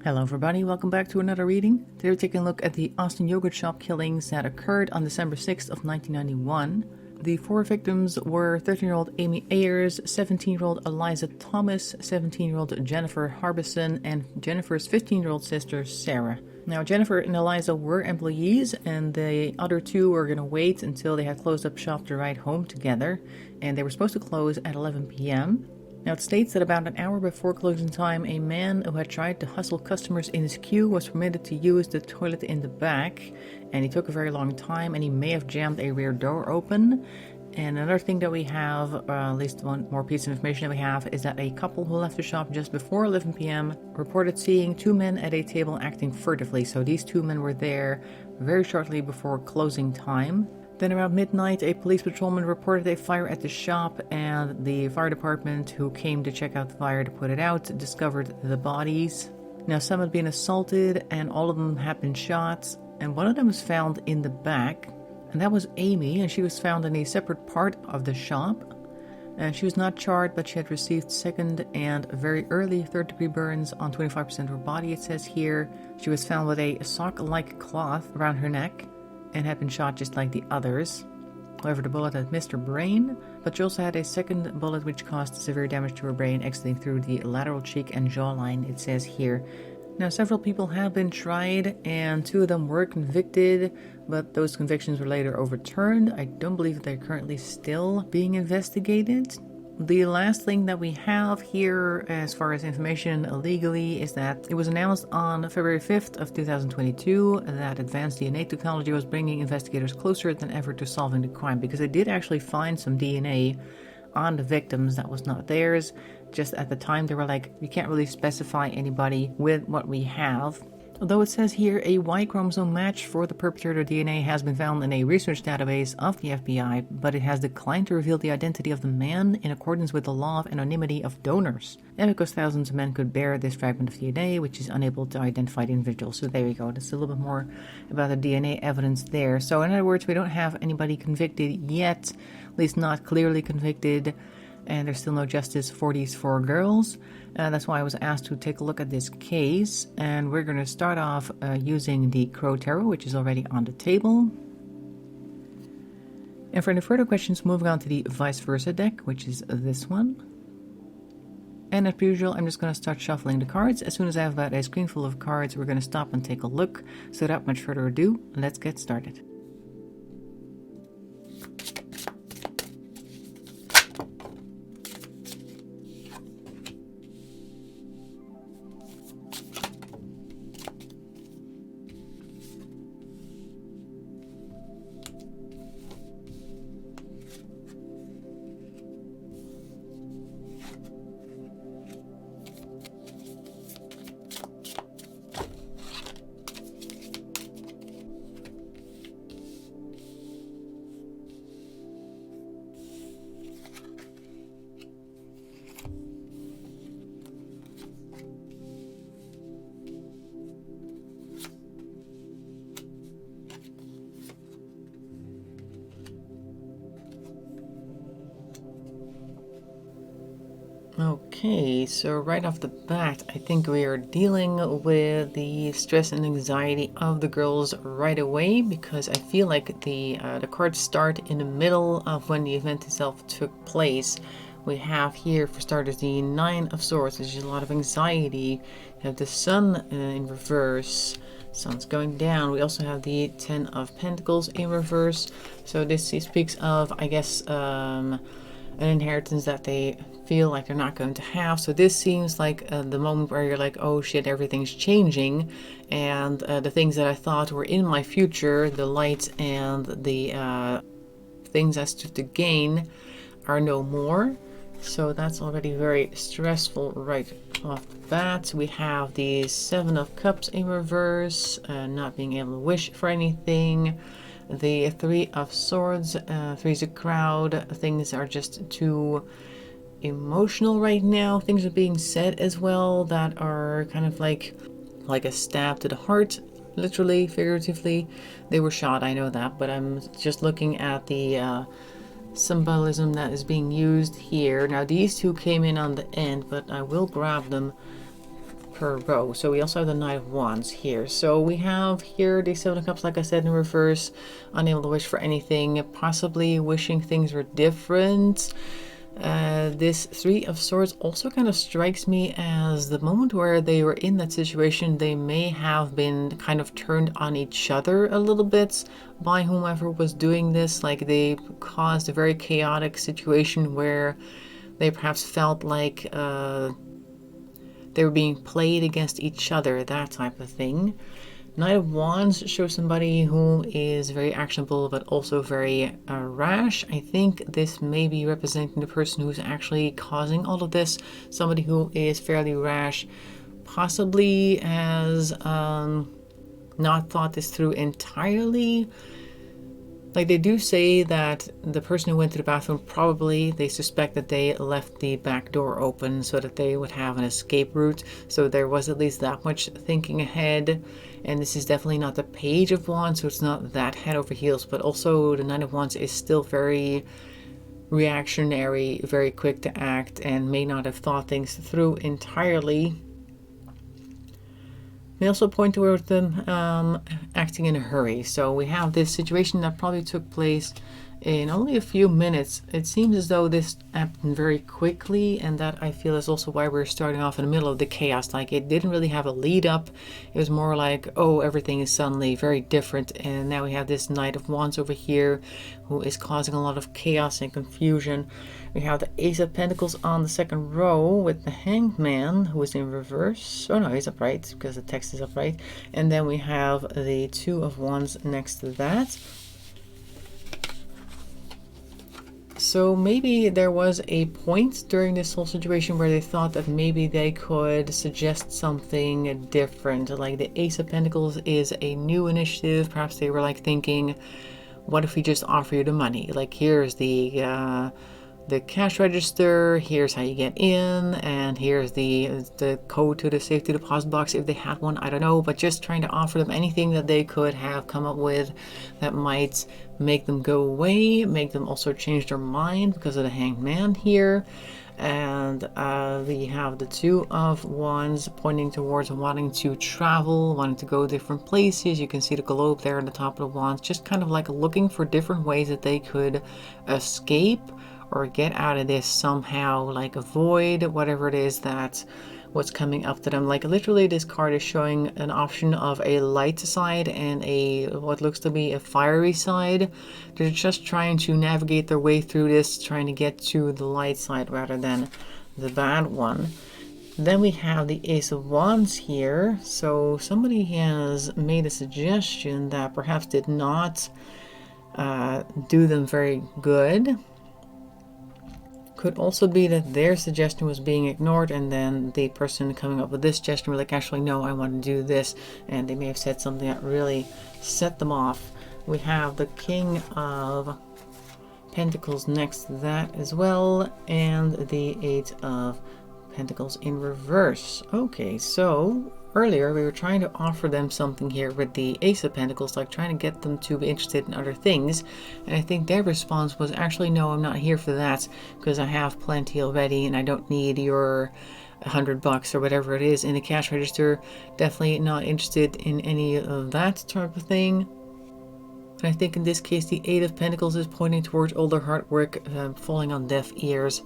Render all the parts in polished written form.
Hello everybody, welcome back to another reading. Today we're taking a look at the Austin yogurt shop killings that occurred on December 6th of 1991. The four victims were 13-year-old Amy Ayers, 17-year-old Eliza Thomas, 17-year-old Jennifer Harbison, and Jennifer's 15-year-old sister Sarah. Now Jennifer and Eliza were employees, and the other two were going to wait until they had closed up shop to ride home together, and they were supposed to close at 11 p.m. Now it states that about an hour before closing time, a man who had tried to hustle customers in his queue was permitted to use the toilet in the back, and he took a very long time, and he may have jammed a rear door open. And another thing that we have, at least one more piece of information that we have, is that a couple who left the shop just before 11 p.m. reported seeing two men at a table acting furtively. So these two men were there very shortly before closing time. Then around midnight, a police patrolman reported a fire at the shop, and the fire department, who came to check out the fire to put it out, discovered the bodies. Now, some had been assaulted, and all of them had been shot, and one of them was found in the back, and that was Amy, and she was found in a separate part of the shop. And she was not charred, but she had received second and very early third-degree burns on 25% of her body, it says here. She was found with a sock-like cloth around her neck, and had been shot just like the others. However, the bullet had missed her brain, but she also had a second bullet which caused severe damage to her brain, exiting through the lateral cheek and jawline, it says here. Now, several people have been tried, and two of them were convicted, but those convictions were later overturned. I don't believe they're currently still being investigated. The last thing that we have here as far as information legally is that it was announced on February 5th of 2022 that advanced DNA technology was bringing investigators closer than ever to solving the crime, because they did actually find some DNA on the victims that was not theirs. Just at the time they were like, we can't really specify anybody with what we have. Although it says here a Y chromosome match for the perpetrator DNA has been found in a research database of the FBI, but it has declined to reveal the identity of the man in accordance with the law of anonymity of donors. And because thousands of men could bear this fragment of DNA, which is unable to identify the individual. So there we go. That's a little bit more about the DNA evidence there. So in other words, we don't have anybody convicted yet, at least not clearly convicted. And there's still no justice for these four girls. That's why I was asked to take a look at this case. And we're going to start off using the Crow Tarot, which is already on the table. And for any further questions, moving on to the Vice Versa deck, which is this one. And as per usual, I'm just going to start shuffling the cards. As soon as I have about a screen full of cards, we're going to stop and take a look. So without much further ado, let's get started. Okay, so right off the bat, I think we are dealing with the stress and anxiety of the girls right away, because I feel like the cards start in the middle of when the event itself took place. We have here, for starters, the Nine of Swords, which is a lot of anxiety. You have the Sun in reverse. Sun's going down. We also have the Ten of Pentacles in reverse. So this speaks of, I guess, an inheritance that they feel like they're not going to have. So this seems like the moment where you're like, oh shit, everything's changing, and the things that I thought were in my future, the light and the things I stood to gain, are no more. So that's already very stressful right off the bat. We have the Seven of Cups in reverse, not being able to wish for anything. The Three of Swords, Three's a crowd. Things are just too emotional right now. Things are being said as well that are kind of like a stab to the heart, literally, figuratively. They were shot, I know that, but I'm just looking at the symbolism that is being used here. Now these two came in on the end, but I will grab them per row. So we also have the Knight of Wands here. So we have here the Seven of Cups, like I said, in reverse, unable to wish for anything, possibly wishing things were different. This Three of Swords also kind of strikes me as the moment where they were in that situation, they may have been kind of turned on each other a little bit by whomever was doing this. Like they caused a very chaotic situation where they perhaps felt like they were being played against each other, that type of thing. Knight of Wands shows somebody who is very actionable but also very rash. I think this may be representing the person who's actually causing all of this. Somebody who is fairly rash, possibly has not thought this through entirely. Like they do say that the person who went to the bathroom, probably they suspect that they left the back door open so that they would have an escape route. So there was at least that much thinking ahead. And this is definitely not the Page of Wands, so it's not that head over heels. But also the Knight of Wands is still very reactionary, very quick to act, and may not have thought things through entirely. They also point towards them acting in a hurry. So we have this situation that probably took place in only a few minutes. It seems as though this happened very quickly, and that I feel is also why we're starting off in the middle of the chaos. Like it didn't really have a lead up. It was more like, oh, everything is suddenly very different, and now we have this Knight of Wands over here who is causing a lot of chaos and confusion. We have the Ace of Pentacles on the second row with the Hanged Man, who is in reverse. Oh no, he's upright because the text is upright. And then we have the Two of Wands next to that. So maybe there was a point during this whole situation where they thought that maybe they could suggest something different. Like the Ace of Pentacles is a new initiative. Perhaps they were like thinking, what if we just offer you the money? Like here's the cash register, here's how you get in, and here's the code to the safety deposit box if they had one, I don't know, but just trying to offer them anything that they could have come up with that might make them go away, make them also change their mind because of the Hanged Man here. And we have the Two of Wands pointing towards wanting to travel, wanting to go different places. You can see the globe there on the top of the wands, just kind of like looking for different ways that they could escape or get out of this somehow, like avoid whatever it is that what's coming up to them. Like literally this card is showing an option of a light side and a what looks to be a fiery side. They're just trying to navigate their way through this, trying to get to the light side rather than the bad one. Then we have the Ace of Wands here. So somebody has made a suggestion that perhaps did not do them very good. Could also be that their suggestion was being ignored, and then the person coming up with this suggestion was like, actually no, I want to do this, and they may have said something that really set them off. We have the King of Pentacles next to that as well, and the Eight of Pentacles in reverse. Okay, so earlier we were trying to offer them something here with the Ace of Pentacles, like trying to get them to be interested in other things, and I think their response was actually no, I'm not here for that because I have plenty already and I don't need your $100 or whatever it is in the cash register. Definitely not interested in any of that type of thing. And I think in this case the Eight of Pentacles is pointing towards all their hard work falling on deaf ears.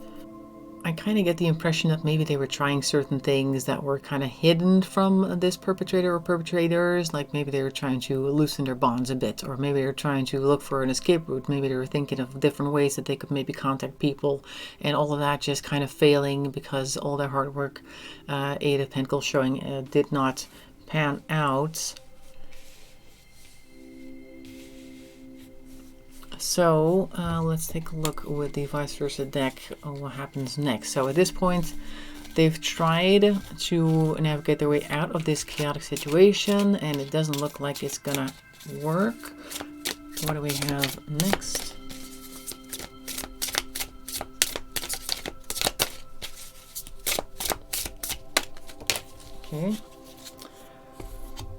I kind of get the impression that maybe they were trying certain things that were kind of hidden from this perpetrator or perpetrators. Like maybe they were trying to loosen their bonds a bit, or maybe they were trying to look for an escape route. Maybe they were thinking of different ways that they could maybe contact people, and all of that just kind of failing because all their hard work, Eight of Pentacles showing, did not pan out. So let's take a look with the vice versa deck what happens next. So at this point they've tried to navigate their way out of this chaotic situation, and it doesn't look like it's gonna work. What do we have next? Okay.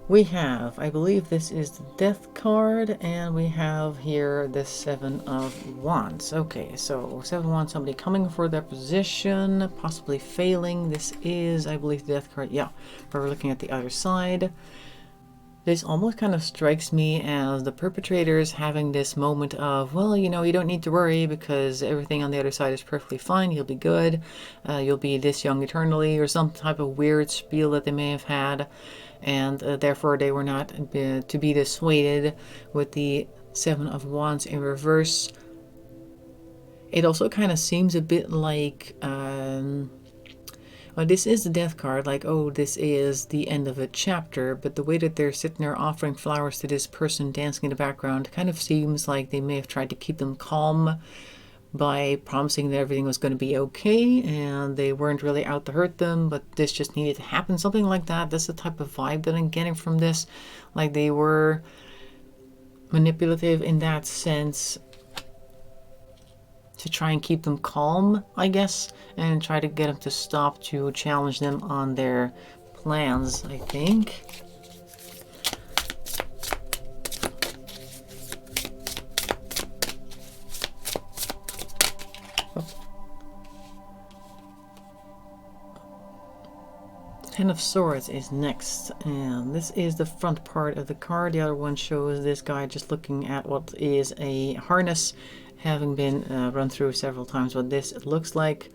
We have, I believe this is the death card, and we have here the 7 of Wands. Okay, so 7 of Wands, somebody coming for their position, possibly failing. This is, I believe, the death card. Yeah, but we're looking at the other side. This almost kind of strikes me as the perpetrators having this moment of, well, you know, you don't need to worry because everything on the other side is perfectly fine. You'll be good. You'll be this young eternally, or some type of weird spiel that they may have had. And therefore they were not to be dissuaded with the 7 of Wands in reverse. It also kind of seems a bit like... well, this is the death card, like, oh, this is the end of a chapter, but the way that they're sitting there offering flowers to this person dancing in the background kind of seems like they may have tried to keep them calm by promising that everything was going to be okay and they weren't really out to hurt them, but this just needed to happen, something like that. That's the type of vibe that I'm getting from this, like they were manipulative in that sense to try and keep them calm, I guess, and try to get them to stop to challenge them on their plans, I think. Ten of Swords is next, and this is the front part of the card. The other one shows this guy just looking at what is a harness, having been run through several times what this looks like.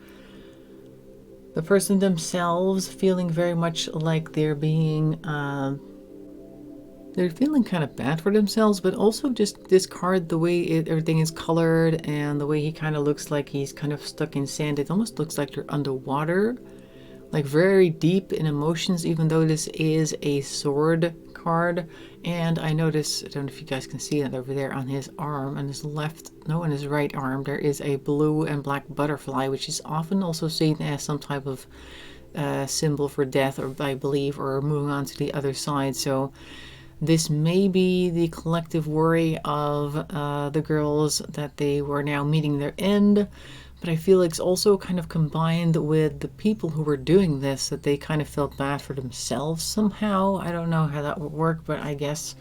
The person themselves feeling very much like they're being they're feeling kind of bad for themselves, but also just this card, the way everything is colored and the way he kind of looks like he's kind of stuck in sand. It almost looks like they're underwater, like very deep in emotions, even though this is a sword card. And I notice, I don't know if you guys can see that over there on his arm, on his on his right arm, there is a blue and black butterfly, which is often also seen as some type of symbol for death, or I believe, or moving on to the other side. So this may be the collective worry of the girls, that they were now meeting their end. But I feel like it's also kind of combined with the people who were doing this, that they kind of felt bad for themselves somehow. I don't know how that would work, but I guess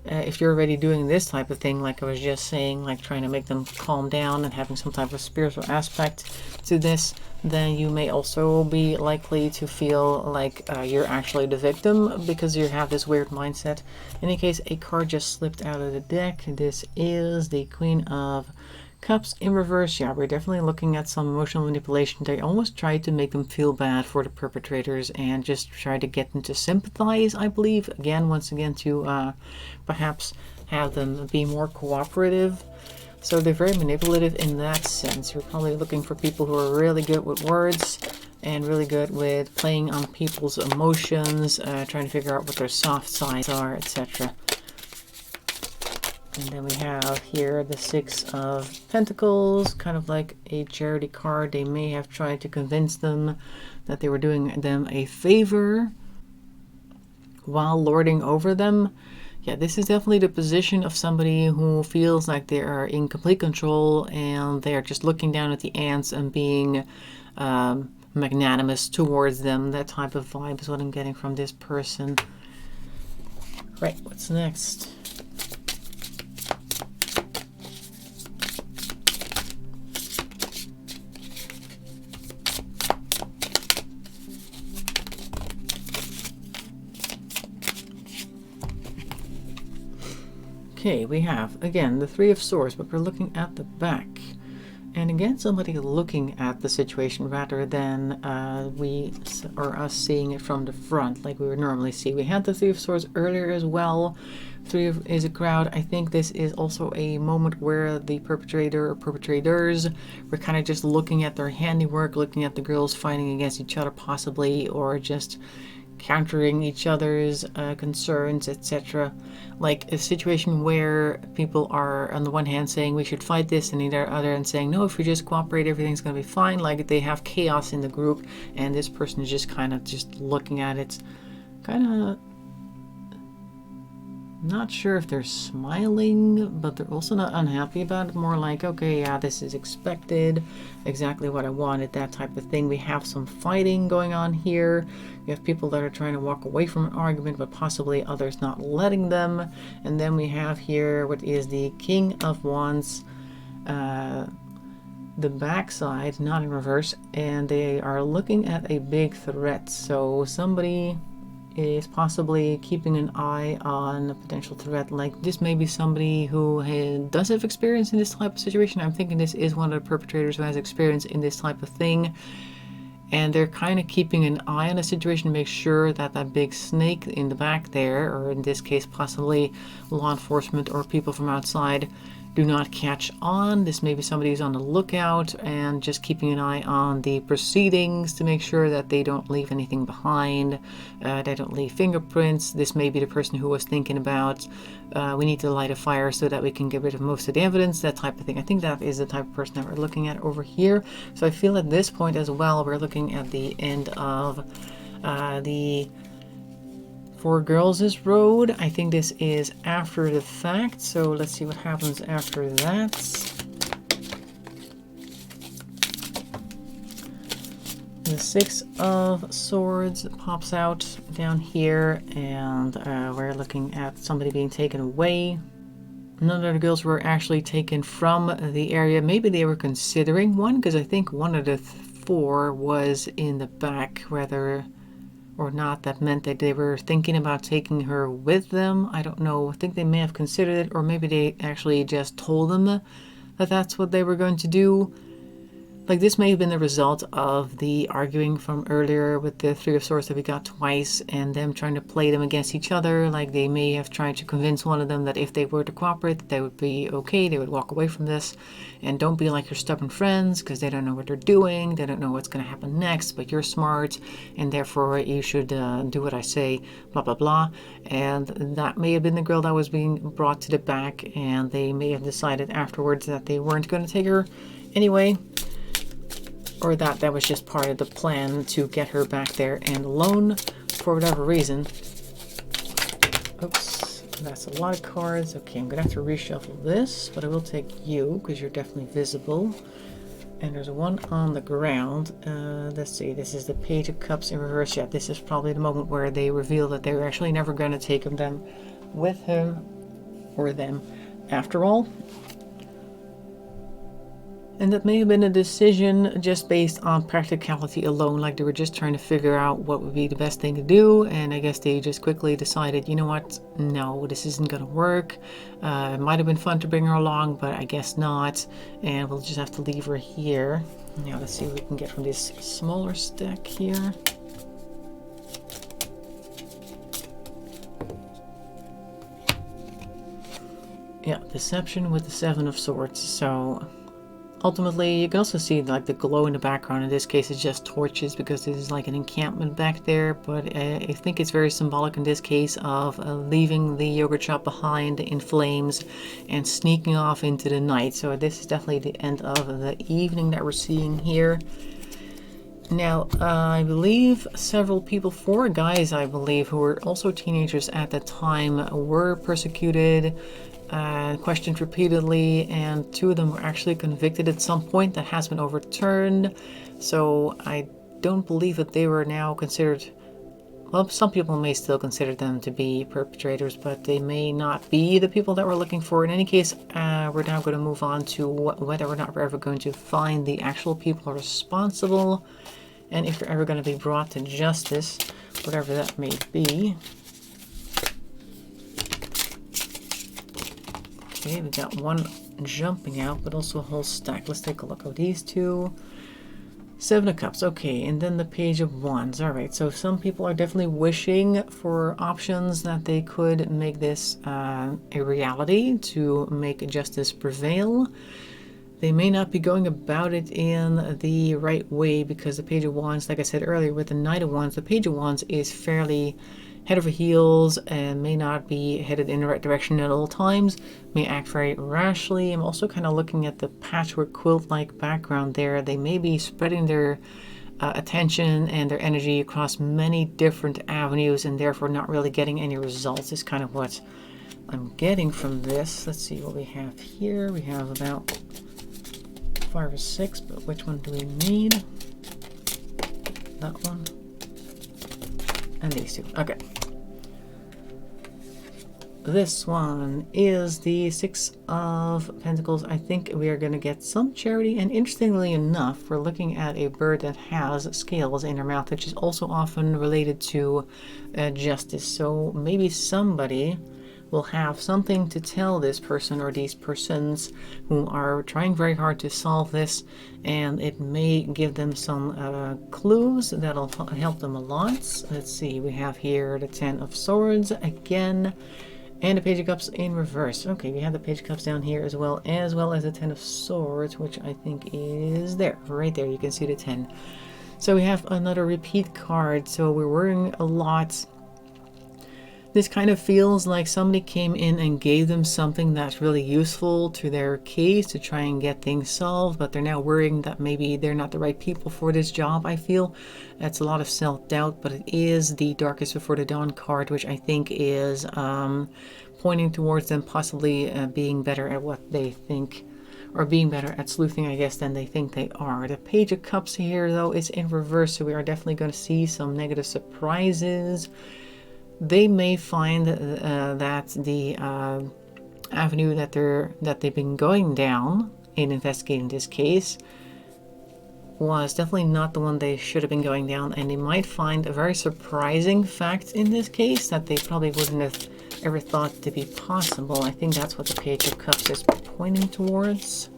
if you're already doing this type of thing, like I was just saying, like trying to make them calm down and having some type of spiritual aspect to this, then you may also be likely to feel like you're actually the victim because you have this weird mindset. In any case, a card just slipped out of the deck. This is the Queen of Cups in reverse. Yeah, we're definitely looking at some emotional manipulation. They almost tried to make them feel bad for the perpetrators and just try to get them to sympathize, I believe. Again, once again, to perhaps have them be more cooperative. So they're very manipulative in that sense. You're probably looking for people who are really good with words and really good with playing on people's emotions, trying to figure out what their soft sides are, etc. And then we have here the 6 of Pentacles, kind of like a charity card. They may have tried to convince them that they were doing them a favor while lording over them. Yeah, this is definitely the position of somebody who feels like they are in complete control and they are just looking down at the ants and being magnanimous towards them. That type of vibe is what I'm getting from this person. Right, what's next? Okay, we have, again, the 3 of Swords, but we're looking at the back. And again, somebody looking at the situation rather than us seeing it from the front like we would normally see. We had the 3 of Swords earlier as well. 3 is a crowd. I think this is also a moment where the perpetrator or perpetrators were kind of just looking at their handiwork, looking at the girls fighting against each other possibly, or just countering each other's concerns, etc. Like a situation where people are on the one hand saying we should fight this, and the other hand saying no, if we just cooperate everything's going to be fine. Like they have chaos in the group and this person is just kind of just looking at it, kind of Not sure if they're smiling, but they're also not unhappy about it. More like, okay, yeah, this is expected, exactly what I wanted, that type of thing. We have some fighting going on here. We have people that are trying to walk away from an argument, but possibly others not letting them. And then we have here what is the King of Wands, the backside, not in reverse, and they are looking at a big threat. So somebody is possibly keeping an eye on a potential threat. Like this may be somebody who does have experience in this type of situation. I'm thinking this is one of the perpetrators who has experience in this type of thing, and they're kind of keeping an eye on the situation to make sure that that big snake in the back there, or in this case possibly law enforcement or people from outside, do not catch on. This may be somebody who's on the lookout and just keeping an eye on the proceedings to make sure that they don't leave anything behind, they don't leave fingerprints. This may be the person who was thinking about, we need to light a fire so that we can get rid of most of the evidence, that type of thing. I think that is the type of person that we're looking at over here. So I feel at this point as well, we're looking at the end of the Four Girls' Road. I think this is after the fact, so let's see what happens after that. The Six of Swords pops out down here, and we're looking at somebody being taken away. None of the girls were actually taken from the area. Maybe they were considering one, because I think one of the four was in the back, whether or not that meant that they were thinking about taking her with them. I don't know. I think they may have considered it, or maybe they actually just told them that that's what they were going to do. Like this may have been the result of the arguing from earlier with the Three of Swords that we got twice, and them trying to play them against each other. Like they may have tried to convince one of them that if they were to cooperate, that they would be okay, they would walk away from this. And don't be like your stubborn friends, because they don't know what they're doing, they don't know what's going to happen next, but you're smart, and therefore you should do what I say, blah blah blah. And that may have been the girl that was being brought to the back, and they may have decided afterwards that they weren't going to take her anyway, or that was just part of the plan to get her back there and alone for whatever reason. Oops, that's a lot of cards. Okay, I'm gonna have to reshuffle this, but I will take you because you're definitely visible. And there's one on the ground. Let's see, this is the Page of Cups in reverse. Yeah, this is probably the moment where they reveal that they're actually never going to take them with him or them after all. And that may have been a decision just based on practicality alone, like they were just trying to figure out what would be the best thing to do, and I guess they just quickly decided, you know what, no, this isn't gonna work. It might have been fun to bring her along, but I guess not, and we'll just have to leave her here. Now let's see what we can get from this smaller stack here. Yeah, deception with the Seven of Swords. So ultimately, you can also see like the glow in the background. In this case, it's just torches because this is like an encampment back there. But I think it's very symbolic in this case of leaving the yogurt shop behind in flames and sneaking off into the night. So this is definitely the end of the evening that we're seeing here. Now, I believe several people, 4 guys, I believe, who were also teenagers at the time, were persecuted, questioned repeatedly, and 2 of them were actually convicted at some point. That has been overturned. So I don't believe that they were now considered, well, some people may still consider them to be perpetrators, but they may not be the people that we're looking for. In any case, we're now going to move on to whether or not we're ever going to find the actual people responsible, and if they're ever going to be brought to justice, whatever that may be. Okay, we got one jumping out, but also a whole stack. Let's take a look at these 2. 7 of Cups, okay, and then the Page of Wands. All right, so some people are definitely wishing for options that they could make this a reality, to make justice prevail. They may not be going about it in the right way, because the Page of Wands, like I said earlier, with the Knight of Wands, the Page of Wands is fairly head over heels and may not be headed in the right direction at all times, may act very rashly. I'm also kind of looking at the patchwork quilt-like background there. They may be spreading their attention and their energy across many different avenues and therefore not really getting any results, is kind of what I'm getting from this. Let's see what we have here. We have about 5 or 6, but which one do we need? That one. And these two. Okay. This one is the 6 of Pentacles. I think we are going to get some charity, and interestingly enough, we're looking at a bird that has scales in her mouth, which is also often related to justice. So maybe somebody will have something to tell this person or these persons who are trying very hard to solve this, and it may give them some clues that'll help them a lot. Let's see, we have here the 10 of Swords again, and the Page of Cups in reverse. Okay, we have the Page of Cups down here as well as the 10 of Swords, which I think is there. Right there, you can see the 10. So we have another repeat card, so we're worrying a lot. This kind of feels like somebody came in and gave them something that's really useful to their case to try and get things solved, but they're now worrying that maybe they're not the right people for this job, I feel. That's a lot of self-doubt, but it is the Darkest Before the Dawn card, which I think is pointing towards them possibly being better at what they think, or being better at sleuthing, I guess, than they think they are. The Page of Cups here, though, is in reverse, so we are definitely going to see some negative surprises. They may find that the avenue that they've been going down in investigating this case was definitely not the one they should have been going down, and they might find a very surprising fact in this case that they probably wouldn't have ever thought to be possible. I think that's what the Page of Cups is pointing towards.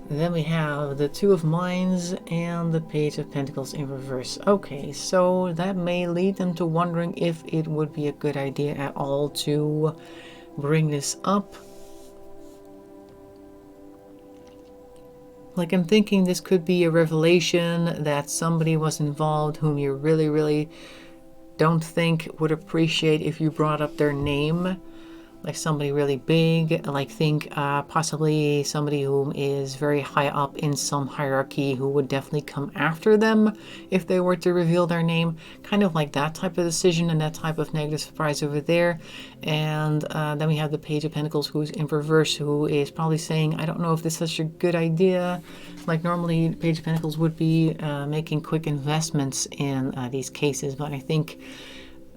Then we have the 2 of Wands and the Page of Pentacles in reverse. Okay, so that may lead them to wondering if it would be a good idea at all to bring this up. Like, I'm thinking this could be a revelation that somebody was involved whom you really, really don't think would appreciate if you brought up their name. Like somebody really big, like think possibly somebody who is very high up in some hierarchy who would definitely come after them if they were to reveal their name. Kind of like that type of decision and that type of negative surprise over there. And then we have the Page of Pentacles who's in reverse, who is probably saying, I don't know if this is such a good idea. Like normally Page of Pentacles would be making quick investments in these cases, but I think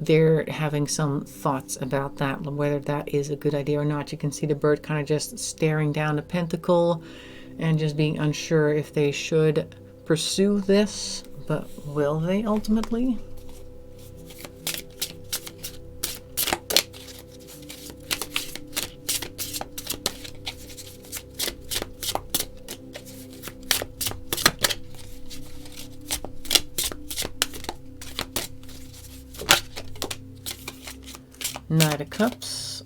they're having some thoughts about that, whether that is a good idea or not. You can see the bird kind of just staring down the pentacle and just being unsure if they should pursue this, but will they ultimately? Knight of Cups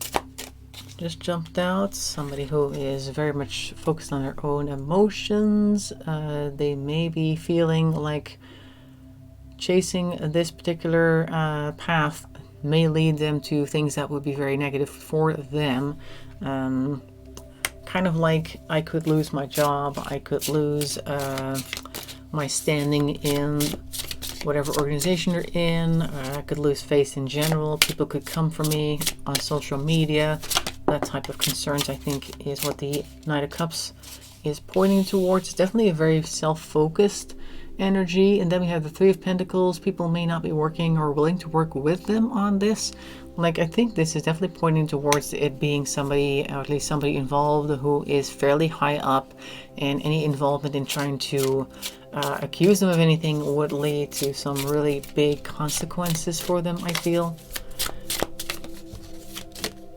just jumped out. Somebody who is very much focused on their own emotions. They may be feeling like chasing this particular path may lead them to things that would be very negative for them. Kind of like, I could lose my job, I could lose my standing in whatever organization you're in, I could lose face in general, people could come for me on social media. That type of concerns, I think, is what the Knight of Cups is pointing towards. It's definitely a very self-focused energy. And then we have the 3 of Pentacles. People may not be working or willing to work with them on this. Like, I think this is definitely pointing towards it being somebody, or at least somebody involved, who is fairly high up, and any involvement in trying to accuse them of anything would lead to some really big consequences for them, I feel.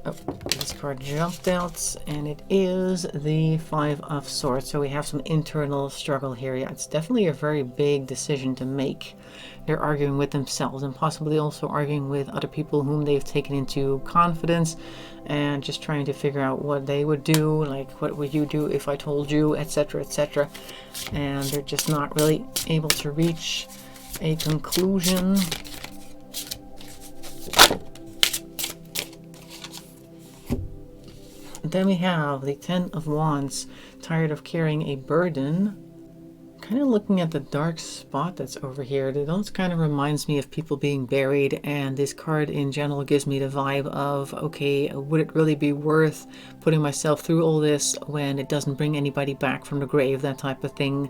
Oh, this card jumped out, and it is the 5 of Swords. So we have some internal struggle here. Yeah, it's definitely a very big decision to make. They're arguing with themselves and possibly also arguing with other people whom they've taken into confidence, and just trying to figure out what they would do, like what would you do if I told you, etc., etc. And they're just not really able to reach a conclusion. Then we have the 10 of Wands, tired of carrying a burden. Kind of looking at the dark spot that's over here, it almost kind of reminds me of people being buried, and this card in general gives me the vibe of, okay, would it really be worth putting myself through all this when it doesn't bring anybody back from the grave, that type of thing.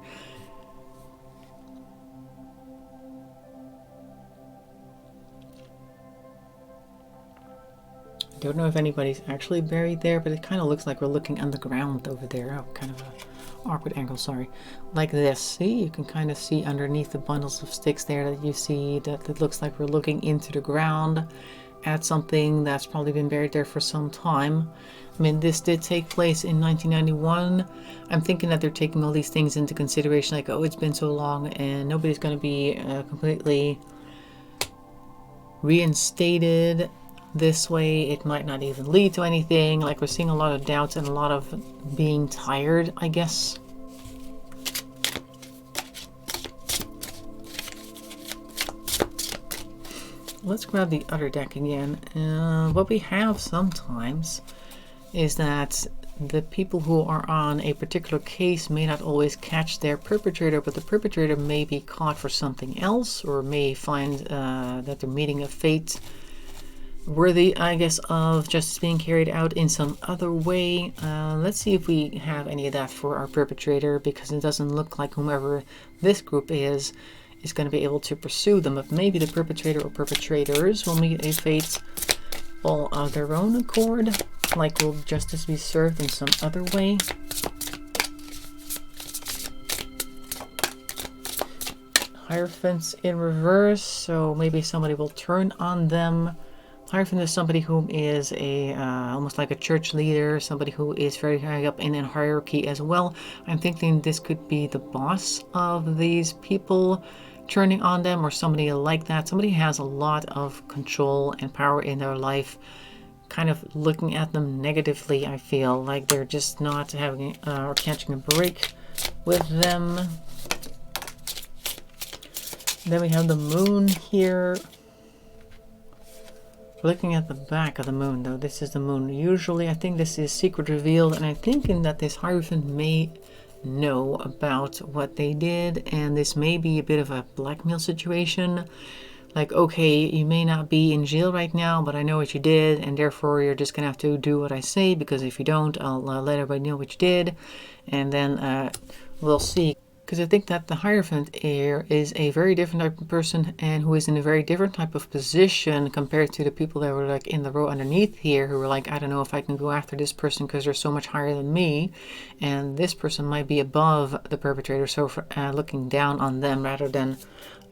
I don't know if anybody's actually buried there, but it kind of looks like we're looking underground over there. Oh, kind of a awkward angle, sorry. Like this. See, you can kind of see underneath the bundles of sticks there that you see that it looks like we're looking into the ground at something that's probably been buried there for some time. I mean, this did take place in 1991. I'm thinking that they're taking all these things into consideration, like, oh, it's been so long and nobody's going to be completely reinstated this way. It might not even lead to anything. Like, we're seeing a lot of doubts and a lot of being tired, I guess. Let's grab the other deck again. What we have sometimes is that the people who are on a particular case may not always catch their perpetrator, but the perpetrator may be caught for something else, or may find that they're meeting a fate worthy, I guess, of justice being carried out in some other way. Let's see if we have any of that for our perpetrator, because it doesn't look like whomever this group is going to be able to pursue them. But maybe the perpetrator or perpetrators will meet a fate all of their own accord. Like, will justice be served in some other way? Hierophants in reverse, so maybe somebody will turn on them. Hierophant is somebody who is a almost like a church leader, somebody who is very high up in a hierarchy as well. I'm thinking this could be the boss of these people turning on them, or somebody like that. Somebody has a lot of control and power in their life, kind of looking at them negatively. I feel like they're just not having or catching a break with them. Then we have the moon here. Looking at the back of the moon, though, this is the moon. Usually I think this is secret revealed, and I'm thinking that this Hierophant may know about what they did, and this may be a bit of a blackmail situation. Like, okay, you may not be in jail right now, but I know what you did, and therefore you're just gonna have to do what I say, because if you don't, I'll let everybody know what you did, and then we'll see. Because I think that the Hierophant here is a very different type of person, and who is in a very different type of position compared to the people that were like in the row underneath here, who were like, I don't know if I can go after this person because they're so much higher than me, and this person might be above the perpetrator, so for, looking down on them rather than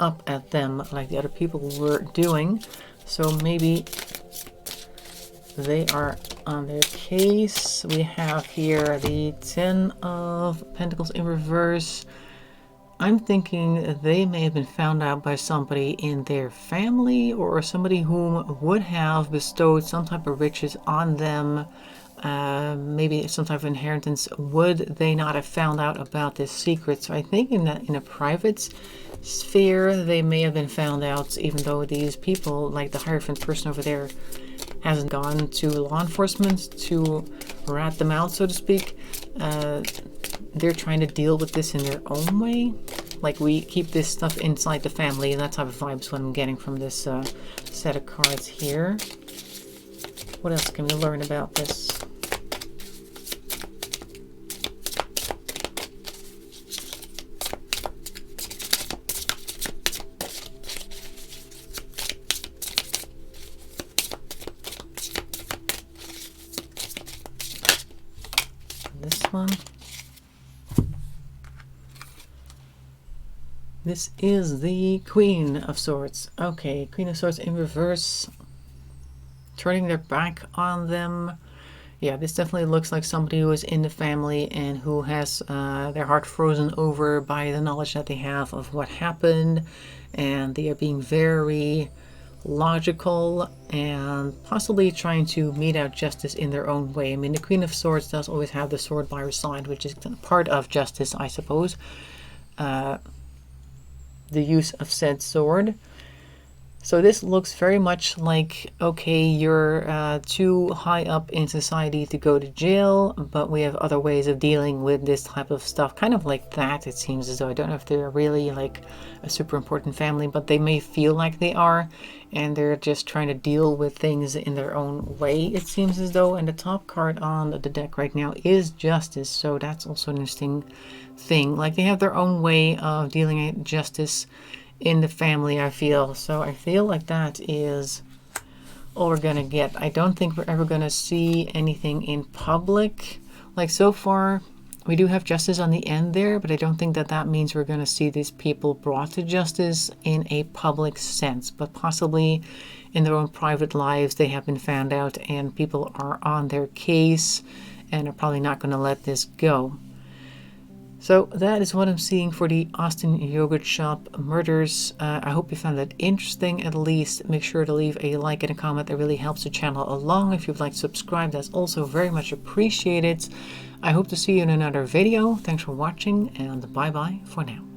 up at them like the other people were doing. So maybe they are on their case. We have here the 10 of Pentacles in reverse. I'm thinking they may have been found out by somebody in their family, or somebody whom would have bestowed some type of riches on them, maybe some type of inheritance. Would they not have found out about this secret? So I think in a private sphere they may have been found out, even though these people, like the Hierophant person over there, hasn't gone to law enforcement to rat them out, so to speak. They're trying to deal with this in their own way. Like, we keep this stuff inside the family, and that type of vibe is what I'm getting from this set of cards here. What else can we learn about this? This one. This is the Queen of Swords. Okay, Queen of Swords in reverse. Turning their back on them. Yeah, this definitely looks like somebody who is in the family and who has their heart frozen over by the knowledge that they have of what happened. And they are being very logical and possibly trying to mete out justice in their own way. I mean, the Queen of Swords does always have the sword by her side, which is part of justice, I suppose. The use of said sword. So this looks very much like, okay, you're too high up in society to go to jail, but we have other ways of dealing with this type of stuff. Kind of like that, it seems as though. I don't know if they're really like a super important family, but they may feel like they are, and they're just trying to deal with things in their own way, it seems as though. And the top card on the deck right now is Justice, so that's also an interesting thing. Like, they have their own way of dealing with justice in the family, I feel. So I feel like that is all we're gonna get. I don't think we're ever gonna see anything in public. Like, so far we do have justice on the end there, but I don't think that that means we're gonna see these people brought to justice in a public sense, but possibly in their own private lives they have been found out and people are on their case and are probably not going to let this go. So that is what I'm seeing for the Austin Yogurt Shop murders. I hope you found that interesting at least. Make sure to leave a like and a comment. That really helps the channel along. If you'd like to subscribe, that's also very much appreciated. I hope to see you in another video. Thanks for watching, and bye bye for now.